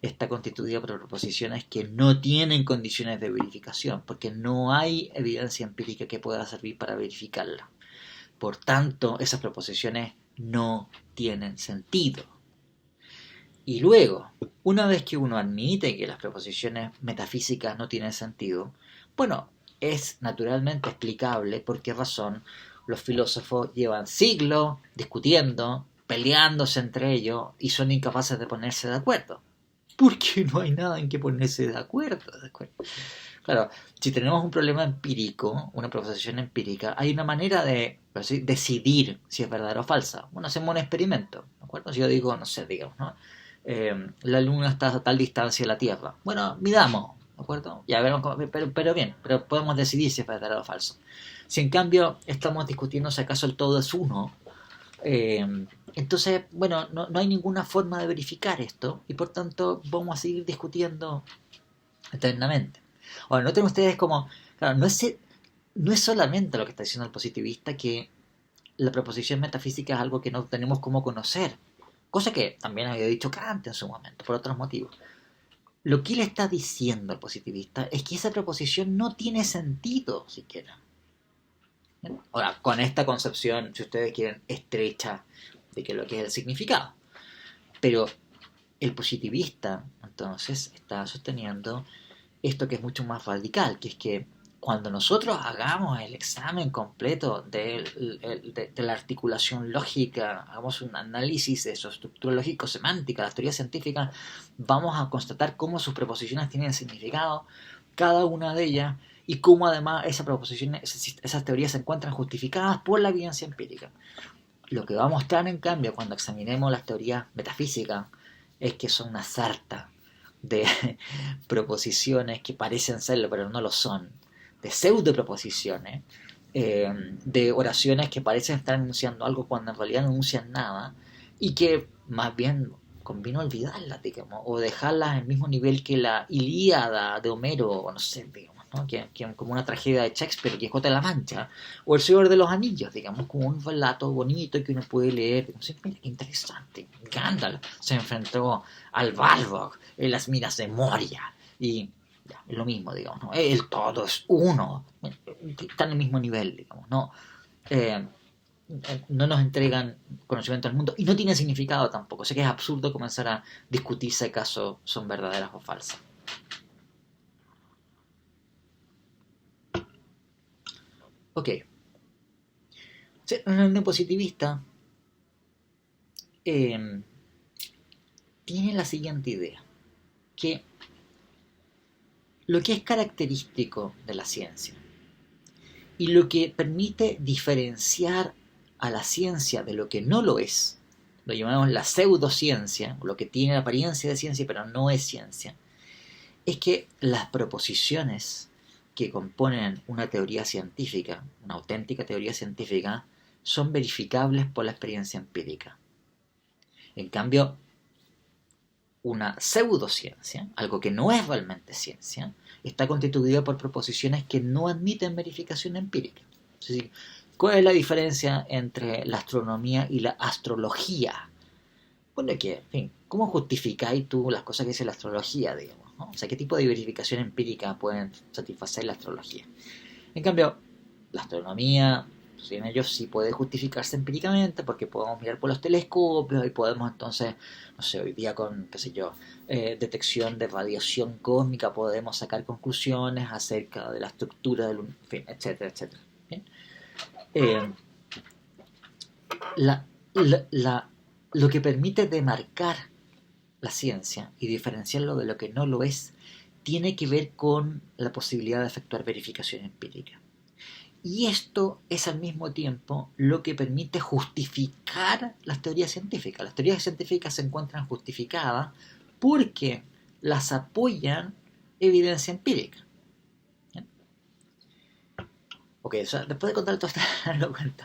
está constituida por proposiciones que no tienen condiciones de verificación, porque no hay evidencia empírica que pueda servir para verificarla. Por tanto, esas proposiciones no tienen sentido. Y luego, una vez que uno admite que las proposiciones metafísicas no tienen sentido, bueno, es naturalmente explicable por qué razón los filósofos llevan siglos discutiendo, peleándose entre ellos y son incapaces de ponerse de acuerdo. Porque no hay nada en que ponerse de acuerdo. Claro, si tenemos un problema empírico, una proposición empírica, hay una manera de decidir si es verdadera o falsa. Bueno, hacemos un experimento, ¿de acuerdo? Si yo digo, no sé, digamos, ¿no? La luna está a tal distancia de la Tierra. Bueno, midamos, ¿de acuerdo? Ya veremos cómo, pero bien, pero podemos decidir si es verdadero o falso. Si en cambio estamos discutiendo si acaso el todo es uno, entonces, bueno, no hay ninguna forma de verificar esto y por tanto vamos a seguir discutiendo eternamente. Ahora, noten ustedes como, claro, no es solamente lo que está diciendo el positivista que la proposición metafísica es algo que no tenemos como conocer, cosa que también había dicho Kant en su momento, por otros motivos. Lo que él está diciendo el positivista es que esa proposición no tiene sentido siquiera. ¿Bien? Ahora, con esta concepción, si ustedes quieren, estrecha de que lo que es el significado. Pero el positivista, entonces, está sosteniendo esto que es mucho más radical, que es que cuando nosotros hagamos el examen completo de la articulación lógica, hagamos un análisis de su estructura lógico-semántica, las teorías científicas, vamos a constatar cómo sus proposiciones tienen significado, cada una de ellas, y cómo además esas teorías se encuentran justificadas por la evidencia empírica. Lo que va a mostrar, en cambio, cuando examinemos las teorías metafísicas, es que son una sarta de proposiciones que parecen serlo, pero no lo son, de pseudo proposiciones, de oraciones que parecen estar anunciando algo cuando en realidad no anuncian nada, y que más bien convino olvidarlas, digamos, o dejarlas en el mismo nivel que la Ilíada de Homero, o no sé, digamos, ¿no? Que como una tragedia de Shakespeare, Quijote de la Mancha, o El Señor de los Anillos, digamos, como un relato bonito que uno puede leer. Digamos, mira qué interesante. Gandalf se enfrentó al Balrog en las minas de Moria. Y ya, es lo mismo, digamos, ¿no? El todo es uno. Está en el mismo nivel, digamos, ¿no? Eh, no nos entregan conocimiento del mundo y no tiene significado tampoco. O sea que es absurdo comenzar a discutir si acaso son verdaderas o falsas. Ok. Un neopositivista eh, tiene la siguiente idea, que lo que es característico de la ciencia y lo que permite diferenciar a la ciencia de lo que no lo es, lo llamamos la pseudociencia, lo que tiene apariencia de ciencia pero no es ciencia, es que las proposiciones que componen una teoría científica, una auténtica teoría científica, son verificables por la experiencia empírica. En cambio, una pseudociencia, algo que no es realmente ciencia, está constituida por proposiciones que no admiten verificación empírica. Es decir, ¿cuál es la diferencia entre la astronomía y la astrología? Bueno, que, en fin, ¿cómo justificáis tú las cosas que dice la astrología, digamos, ¿no? O sea, ¿qué tipo de verificación empírica pueden satisfacer la astrología? En cambio, la astronomía, pues en ellos sí puede justificarse empíricamente porque podemos mirar por los telescopios y podemos entonces, no sé, hoy día con, qué sé yo, detección de radiación cósmica podemos sacar conclusiones acerca de la estructura del universo, en fin, etcétera, etcétera. ¿Bien? Eh, la, la, lo que permite demarcar la ciencia y diferenciarlo de lo que no lo es tiene que ver con la posibilidad de efectuar verificación empírica. Y esto es al mismo tiempo lo que permite justificar las teorías científicas. Las teorías científicas se encuentran justificadas porque las apoyan evidencia empírica. ¿Bien? Ok, o sea, después de contar todo esto, lo cuento.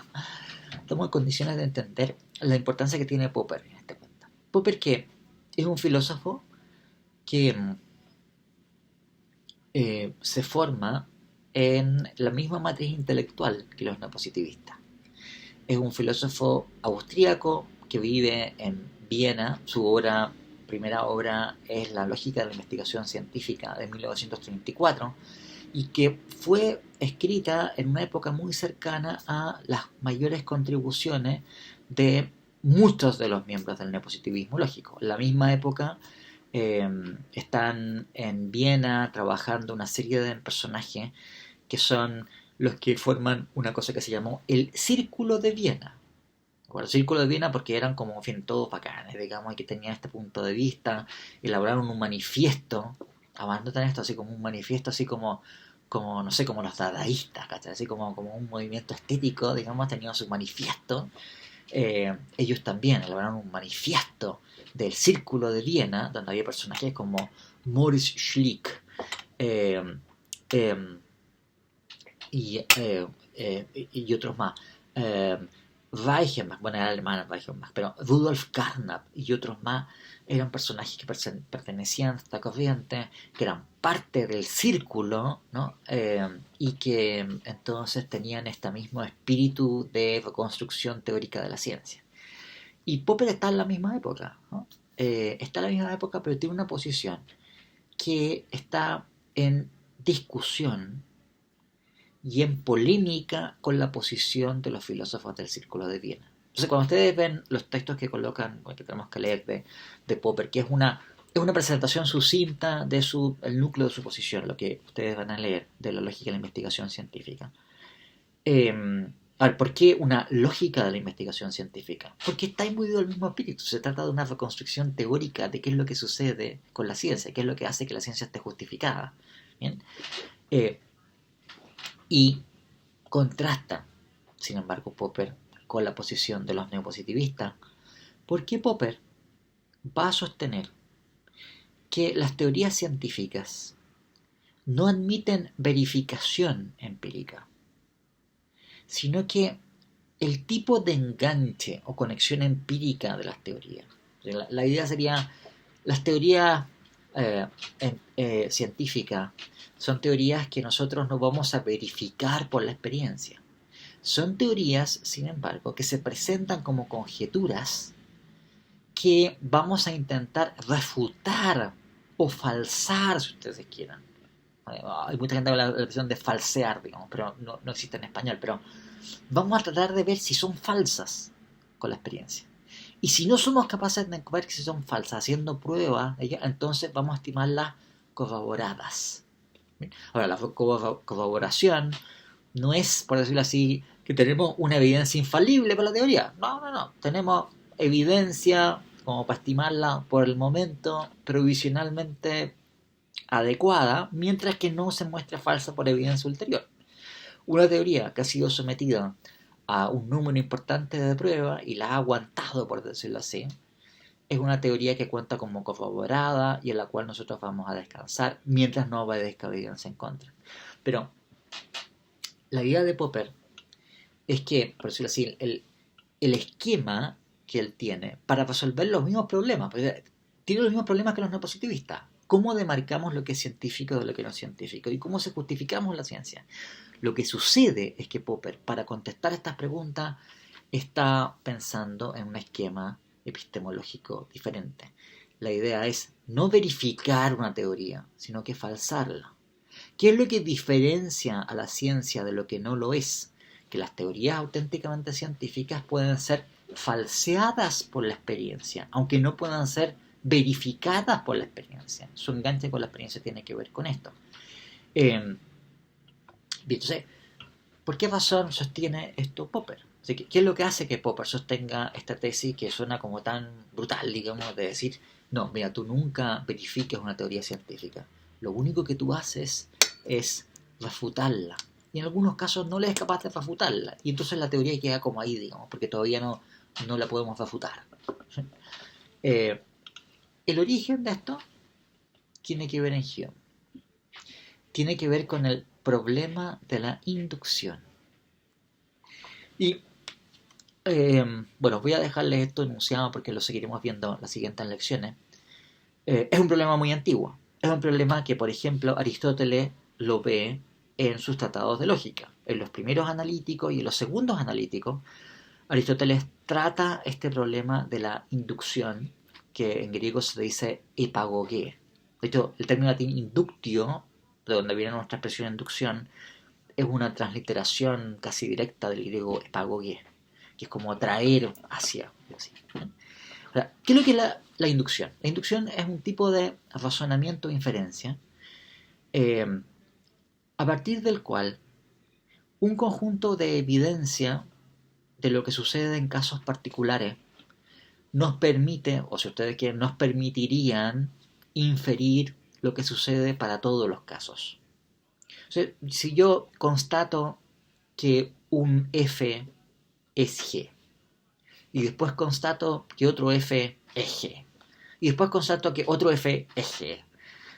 Estamos en condiciones de entender la importancia que tiene Popper en este cuento. Popper, que es un filósofo que se forma en la misma matriz intelectual que los neopositivistas. Es un filósofo austríaco que vive en Viena. Su primera obra es La lógica de la investigación científica de 1934 y que fue escrita en una época muy cercana a las mayores contribuciones de muchos de los miembros del neopositivismo lógico. En la misma época están en Viena trabajando una serie de personajes que son los que forman una cosa que se llamó el Círculo de Viena. Bueno, el Círculo de Viena porque eran como, en fin, todos bacanes, digamos, y que tenían este punto de vista, elaboraron un manifiesto, abandonan esto así como un manifiesto, así como no sé, como los dadaístas, ¿cachai? Así como un movimiento estético, digamos, tenían su manifiesto. Ellos también elaboraron un manifiesto del Círculo de Viena, donde había personajes como Maurice Schlick, eh, eh, y otros más. Eh, Reichenbach, bueno, era alemán Reichenbach, pero Rudolf Carnap y otros más eran personajes que pertenecían a esta corriente, que eran parte del círculo, ¿no? Y que entonces tenían este mismo espíritu de reconstrucción teórica de la ciencia. Y Popper está en la misma época, ¿no? Está en la misma época, pero tiene una posición que está en discusión y en polémica con la posición de los filósofos del Círculo de Viena. Entonces, cuando ustedes ven los textos que colocan, que tenemos que leer de Popper, que es una presentación sucinta de el núcleo de su posición, lo que ustedes van a leer de la lógica de la investigación científica. A ver, ¿por qué una lógica de la investigación científica? Porque está imbuido del mismo espíritu. Se trata de una reconstrucción teórica de qué es lo que sucede con la ciencia, qué es lo que hace que la ciencia esté justificada. ¿Bien? Y contrasta, sin embargo, Popper con la posición de los neopositivistas, porque Popper va a sostener que las teorías científicas no admiten verificación empírica, sino que el tipo de enganche o conexión empírica de las teorías. La idea sería, las teorías científicas son teorías que nosotros no vamos a verificar por la experiencia. Son teorías, sin embargo, que se presentan como conjeturas que vamos a intentar refutar o falsar, si ustedes quieran. Hay mucha gente que habla de la expresión de falsear, digamos, pero no existe en español. Pero vamos a tratar de ver si son falsas con la experiencia. Y si no somos capaces de ver si son falsas haciendo pruebas, entonces vamos a estimarlas corroboradas. Ahora, la corroboración no es, por decirlo así, que tenemos una evidencia infalible para la teoría. No. Tenemos evidencia como para estimarla por el momento provisionalmente adecuada, mientras que no se muestre falsa por evidencia ulterior. Una teoría que ha sido sometida a un número importante de pruebas y la ha aguantado, por decirlo así, es una teoría que cuenta como corroborada y en la cual nosotros vamos a descansar mientras no obedezca evidencia en contra. Pero la idea de Popper es que, por decirlo así, el esquema que él tiene para resolver los mismos problemas, porque tiene los mismos problemas que los no positivistas. ¿Cómo demarcamos lo que es científico de lo que no es científico? ¿Y cómo se justificamos la ciencia? Lo que sucede es que Popper, para contestar estas preguntas, está pensando en un esquema epistemológico diferente. La idea es no verificar una teoría, sino que falsarla. ¿Qué es lo que diferencia a la ciencia de lo que no lo es? Que las teorías auténticamente científicas pueden ser falseadas por la experiencia, aunque no puedan ser verificadas por la experiencia. Su enganche con la experiencia tiene que ver con esto. Bien, entonces, ¿por qué razón sostiene esto Popper? O sea, ¿qué es lo que hace que Popper sostenga esta tesis que suena como tan brutal, digamos, de decir, no, mira, tú nunca verifiques una teoría científica. Lo único que tú haces es refutarla. Y en algunos casos no le es capaz de refutarla. Y entonces la teoría queda como ahí, digamos, porque todavía no la podemos refutar. El origen de esto tiene que ver en Hume. Tiene que ver con el problema de la inducción. Y bueno, voy a dejarles esto enunciado porque lo seguiremos viendo en las siguientes lecciones. Es un problema muy antiguo. Es un problema que, por ejemplo, Aristóteles lo ve en sus tratados de lógica. En los primeros analíticos y en los segundos analíticos, Aristóteles trata este problema de la inducción, que en griego se dice epagogé. De hecho, el término latín inductio, de donde viene nuestra expresión inducción, es una transliteración casi directa del griego epagogé, que es como traer hacia. Así. O sea, ¿qué es lo que es la inducción? La inducción es un tipo de razonamiento o inferencia a partir del cual un conjunto de evidencia de lo que sucede en casos particulares nos permite, o si ustedes quieren, nos permitirían inferir lo que sucede para todos los casos. O sea, si yo constato que un F es G, y después constato que otro F es G, y después constato que otro F es G,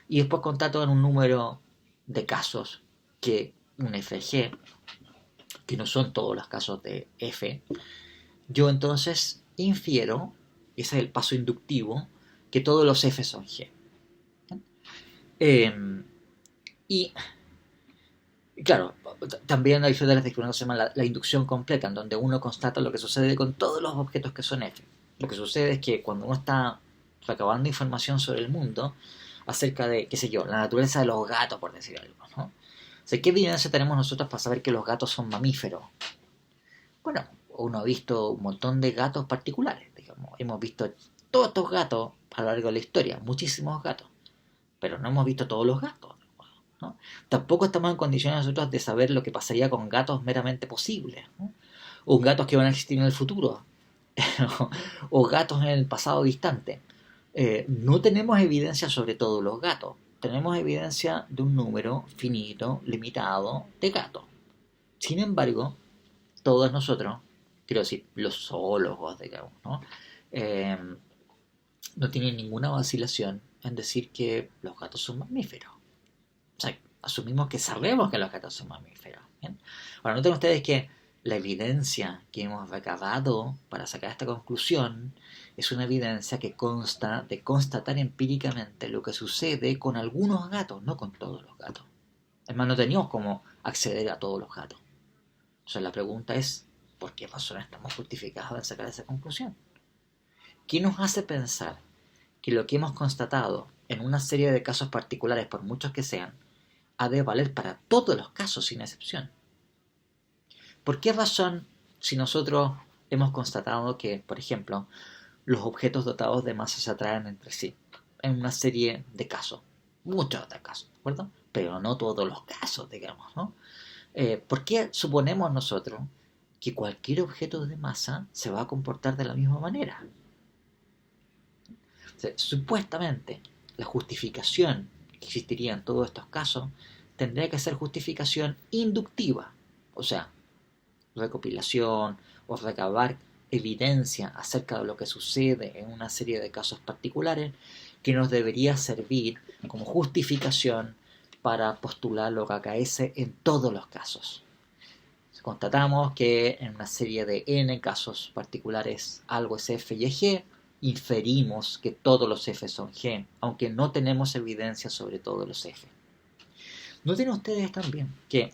y después constato en un número de casos que un F es G, que no son todos los casos de F, yo entonces infiero, ese es el paso inductivo, que todos los F son G. Y claro, también hay federales que se llama la inducción completa, en donde uno constata lo que sucede con todos los objetos que son F. Lo que sucede es que cuando uno está recabando información sobre el mundo, acerca de, qué sé yo, la naturaleza de los gatos, por decir algo, ¿no? O sea, ¿qué evidencia tenemos nosotros para saber que los gatos son mamíferos? Bueno, uno ha visto un montón de gatos particulares, digamos. Hemos visto todos estos gatos a lo largo de la historia, muchísimos gatos, pero no hemos visto todos los gatos, ¿no? Tampoco estamos en condiciones nosotros de saber lo que pasaría con gatos meramente posibles, ¿no? O gatos que van a existir en el futuro, o gatos en el pasado distante. No tenemos evidencia sobre todos los gatos, tenemos evidencia de un número finito, limitado de gatos. Sin embargo, todos nosotros, quiero decir, los zoólogos, digamos, ¿no? No tienen ninguna vacilación en decir que los gatos son mamíferos. O sea, asumimos que sabemos que los gatos son mamíferos. ¿Bien? Ahora, noten ustedes que la evidencia que hemos recabado para sacar esta conclusión es una evidencia que consta de constatar empíricamente lo que sucede con algunos gatos, no con todos los gatos. Además, no teníamos cómo acceder a todos los gatos. Entonces la pregunta es, ¿por qué razón estamos justificados en sacar esa conclusión? ¿Qué nos hace pensar que lo que hemos constatado en una serie de casos particulares, por muchos que sean, ha de valer para todos los casos sin excepción? ¿Por qué razón, si nosotros hemos constatado que, por ejemplo, los objetos dotados de masa se atraen entre sí en una serie de casos, muchos otros casos, ¿de acuerdo? Pero no todos los casos, digamos, ¿no? ¿Por qué suponemos nosotros que cualquier objeto de masa se va a comportar de la misma manera? O sea, supuestamente, la justificación que existiría en todos estos casos tendría que ser justificación inductiva. O sea, recopilación o recabar evidencia acerca de lo que sucede en una serie de casos particulares que nos debería servir como justificación para postular lo que acaece en todos los casos. Constatamos que en una serie de n casos particulares algo es f y es g, inferimos que todos los f son g, aunque no tenemos evidencia sobre todos los f. Noten ustedes también que,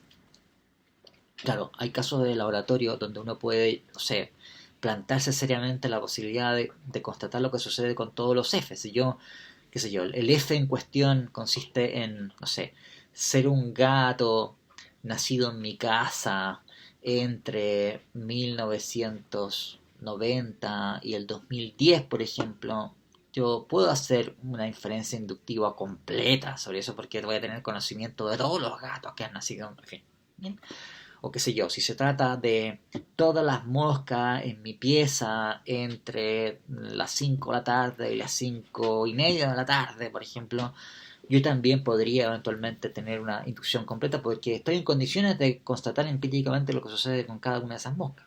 claro, hay casos de laboratorio donde uno puede, no sé, plantearse seriamente la posibilidad de constatar lo que sucede con todos los f. Si yo, qué sé yo, el f en cuestión consiste en, no sé, ser un gato nacido en mi casa entre 1990 y el 2010, por ejemplo, yo puedo hacer una inferencia inductiva completa sobre eso porque voy a tener conocimiento de todos los gatos que han nacido, en fin. ¿Bien? O qué sé yo, si se trata de todas las moscas en mi pieza entre las 5 de la tarde y las 5:30 de la tarde, por ejemplo, yo también podría eventualmente tener una inducción completa porque estoy en condiciones de constatar empíricamente lo que sucede con cada una de esas moscas.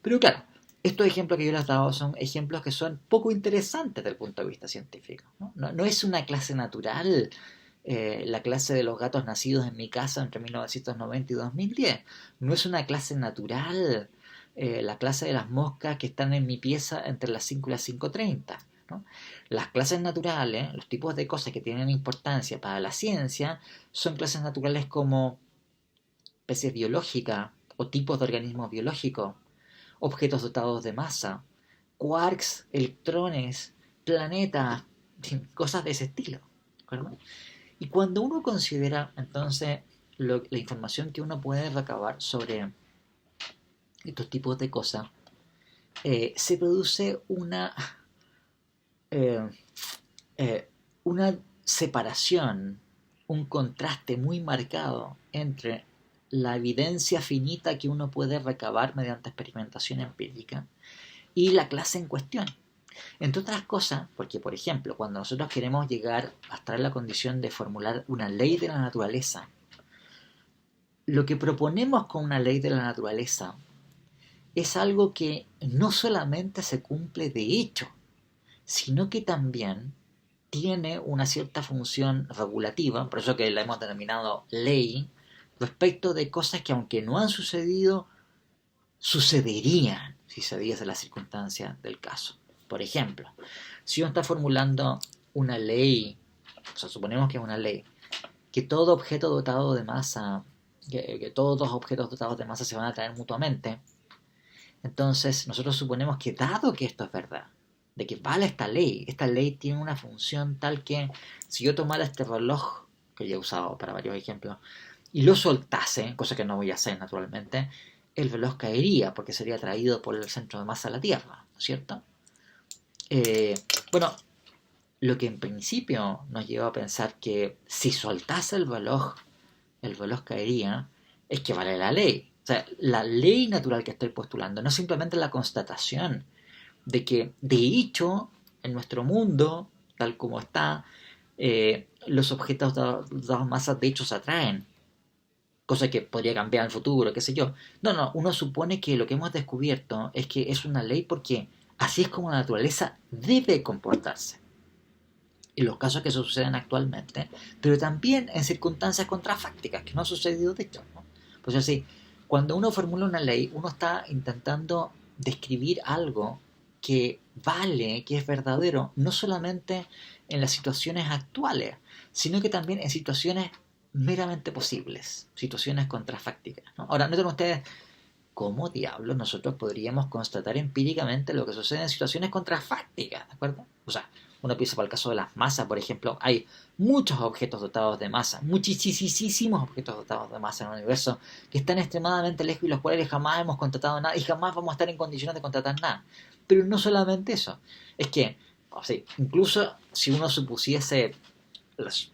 Pero claro, estos ejemplos que yo les he dado son ejemplos que son poco interesantes desde el punto de vista científico. No es una clase natural la clase de los gatos nacidos en mi casa entre 1990 y 2010. No es una clase natural la clase de las moscas que están en mi pieza entre las 5 y las 5:30. ¿No? Las clases naturales, los tipos de cosas que tienen importancia para la ciencia, son clases naturales como especies biológicas o tipos de organismos biológicos, objetos dotados de masa, quarks, electrones, planetas, cosas de ese estilo. ¿De acuerdo? Y cuando uno considera entonces la información que uno puede recabar sobre estos tipos de cosas, se produce eh, una separación, un contraste muy marcado entre la evidencia finita que uno puede recabar mediante experimentación empírica y la clase en cuestión. Entre otras cosas, porque por ejemplo, cuando nosotros queremos llegar a estar en la condición de formular una ley de la naturaleza, lo que proponemos con una ley de la naturaleza es algo que no solamente se cumple de hecho, sino que también tiene una cierta función regulativa, por eso que la hemos denominado ley, respecto de cosas que aunque no han sucedido, sucederían si se diese la circunstancia del caso. Por ejemplo, si uno está formulando una ley, o sea, suponemos que es una ley, que todo objeto dotado de masa, que todos los objetos dotados de masa se van a atraer mutuamente, entonces nosotros suponemos que dado que esto es verdad, de que vale esta ley tiene una función tal que si yo tomara este reloj, que ya he usado para varios ejemplos, y lo soltase, cosa que no voy a hacer naturalmente, el reloj caería porque sería atraído por el centro de masa a la Tierra, ¿no es cierto? Bueno, lo que en principio nos lleva a pensar que si soltase el reloj caería, es que vale la ley. O sea, la ley natural que estoy postulando no es simplemente la constatación de que, de hecho, en nuestro mundo, tal como está, los objetos dados masas de hecho se atraen. Cosa que podría cambiar en el futuro, qué sé yo. No, uno supone que lo que hemos descubierto es que es una ley porque así es como la naturaleza debe comportarse. En los casos que suceden actualmente, pero también en circunstancias contrafácticas, que no ha sucedido de hecho, ¿no? Pues así, cuando uno formula una ley, uno está intentando describir algo que vale, que es verdadero, no solamente en las situaciones actuales, sino que también en situaciones meramente posibles, situaciones contrafácticas, ¿no? Ahora, noten ustedes cómo diablos nosotros podríamos constatar empíricamente lo que sucede en situaciones contrafácticas, ¿de acuerdo? O sea, uno piensa para el caso de las masas, por ejemplo, hay muchos objetos dotados de masa, muchísimos objetos dotados de masa en el universo que están extremadamente lejos y los cuales jamás hemos constatado nada y jamás vamos a estar en condiciones de constatar nada. Pero no solamente eso, es que, o sea, incluso si uno supusiese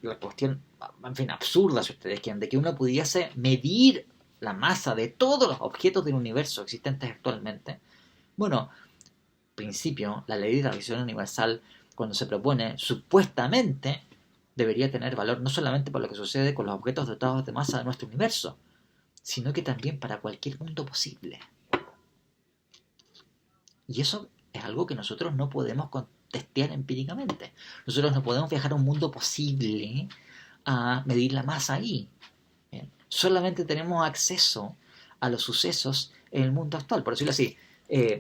la cuestión, en fin, absurda, si ustedes quieren, de que uno pudiese medir la masa de todos los objetos del universo existentes actualmente, bueno, en principio, la ley de la gravitación universal, cuando se propone, supuestamente debería tener valor no solamente por lo que sucede con los objetos dotados de masa de nuestro universo, sino que también para cualquier mundo posible. Y eso es algo que nosotros no podemos testear empíricamente. Nosotros no podemos viajar a un mundo posible a medir la masa ahí. ¿Bien? Solamente tenemos acceso a los sucesos en el mundo actual. Por decirlo así,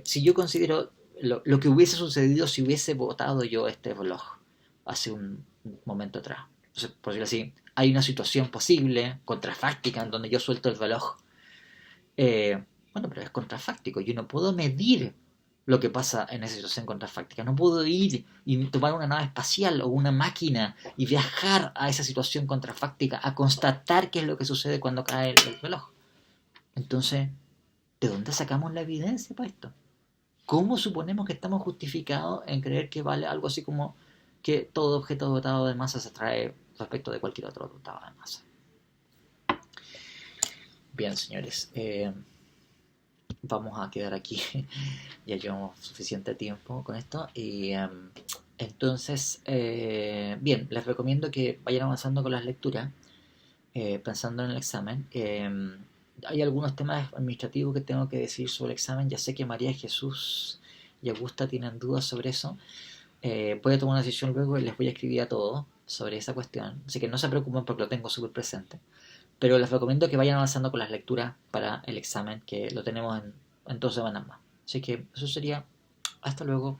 si yo considero lo que hubiese sucedido si hubiese votado yo este blog hace un momento atrás. Entonces, por decirlo así, hay una situación posible, contrafáctica, en donde yo suelto el reloj. Bueno, pero es contrafáctico. Yo no puedo medir lo que pasa en esa situación contrafáctica. No puedo ir y tomar una nave espacial o una máquina y viajar a esa situación contrafáctica a constatar qué es lo que sucede cuando cae el reloj. Entonces, ¿de dónde sacamos la evidencia para esto? ¿Cómo suponemos que estamos justificados en creer que vale algo así como que todo objeto dotado de masa se atrae respecto de cualquier otro dotado de masa? Bien, señores, vamos a quedar aquí. Ya llevamos suficiente tiempo con esto. Y entonces, bien, les recomiendo que vayan avanzando con las lecturas, pensando en el examen. Hay algunos temas administrativos que tengo que decir sobre el examen. Ya sé que María Jesús y Augusta tienen dudas sobre eso. Voy a tomar una decisión luego y les voy a escribir a todos sobre esa cuestión. Así que no se preocupen porque lo tengo súper presente. Pero les recomiendo que vayan avanzando con las lecturas para el examen, que lo tenemos en 2 semanas más. Así que eso sería. Hasta luego.